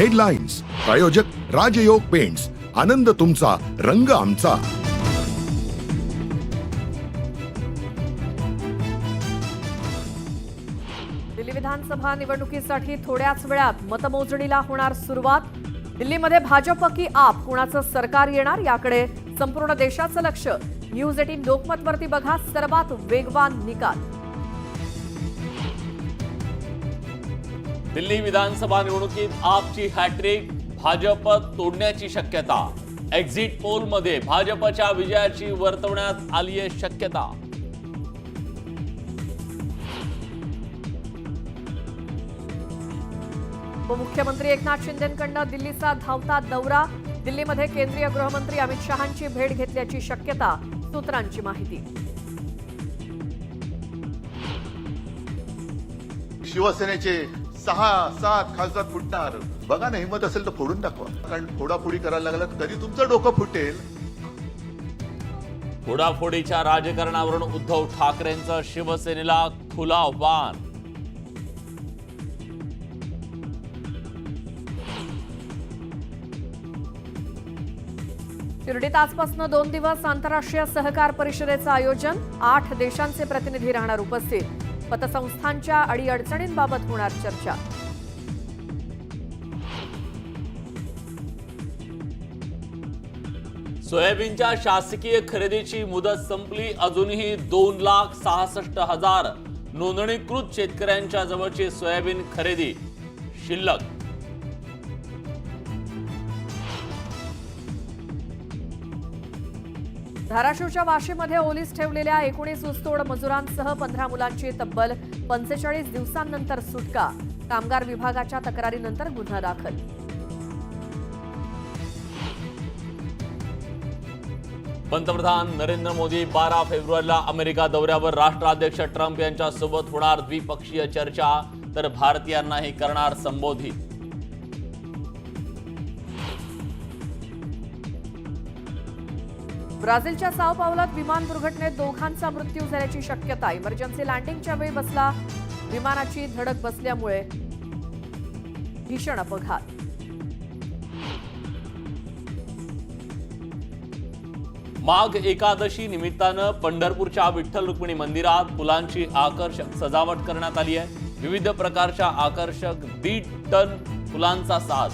Headlines प्रायोजक राजयोग paints, आनंद तुमचा, रंग आमचा. दिल्ली विधानसभा निवडणुकीसाठी थोड्याच वेळात मतमोजणीला होणार सुरुवात. दिल्लीमध्ये भाजप की आप कुणाचं सरकार येणार याकडे संपूर्ण देशाचं लक्ष. न्यूज 18 लोकमतवरती बघा सर्वात वेगवान निकाल. दिल्ली विधानसभा निवडणुकीत आपची हॅट्रिक, भाजप तोडण्याची शक्यता. एक्झिट पोलमध्ये भाजपच्या विजयाची वर्तवण्यात आली आहे शक्यता. उपमुख्यमंत्री एकनाथ शिंदेंकडून दिल्लीचा धावता दौरा. दिल्लीमध्ये केंद्रीय गृहमंत्री अमित शहांची भेट घेतल्याची शक्यता, सूत्रांची माहिती. शिवसेनेचे 6-7 खासदार फुटणार. बघा ना, हिंमत असेल तर फोडून दाखवा. कारण फोडाफोडी करायला लागला कधी तुमचं डोकं फुटेल. फोडाफोडीच्या राजकारणावरून उद्धव ठाकरेंचं शिवसेनेला खुलं आव्हान. शिर्डीत आजपासून 2 दिवस आंतरराष्ट्रीय सहकार परिषदेचं आयोजन. 8 देशांचे प्रतिनिधी राहणार उपस्थित. पतसंस्थांच्या अडीअडचणींबाबत होणार चर्चा. सोयाबीनच्या शासकीय खरेदीची मुदत संपली. अजूनही 2,66,000 नोंदणीकृत शेतकऱ्यांच्या जवळची सोयाबीन खरेदी शिल्लक. धाराशिवच्या वाशीमध्ये ओलीस ठेवलेल्या 19 ऊसतोड मजुरांसह 15 मुलांची तब्बल 45 दिवसांनंतर सुटका. कामगार विभागाच्या तक्रारीनंतर गुन्हा दाखल. पंतप्रधान नरेंद्र मोदी 12 फेब्रुवारीला अमेरिका दौऱ्यावर. राष्ट्राध्यक्ष ट्रम्प यांच्यासोबत होणार द्विपक्षीय चर्चा, तर भारतीयांनाही करणार संबोधित. ब्राझीलच्या साओ पावलात विमान दुर्घटनेत 2घांचा मृत्यू झाल्याची शक्यता. इमर्जन्सी लँडिंगच्या वेळी बसला विमानाची धडक बसल्यामुळे भीषण अपघात. माघ एकादशी निमित्तानं पंढरपूरच्या विठ्ठल रुक्मिणी मंदिरात फुलांची आकर्षक सजावट करण्यात आली आहे. विविध प्रकारच्या आकर्षक 1.5 टन फुलांचा साज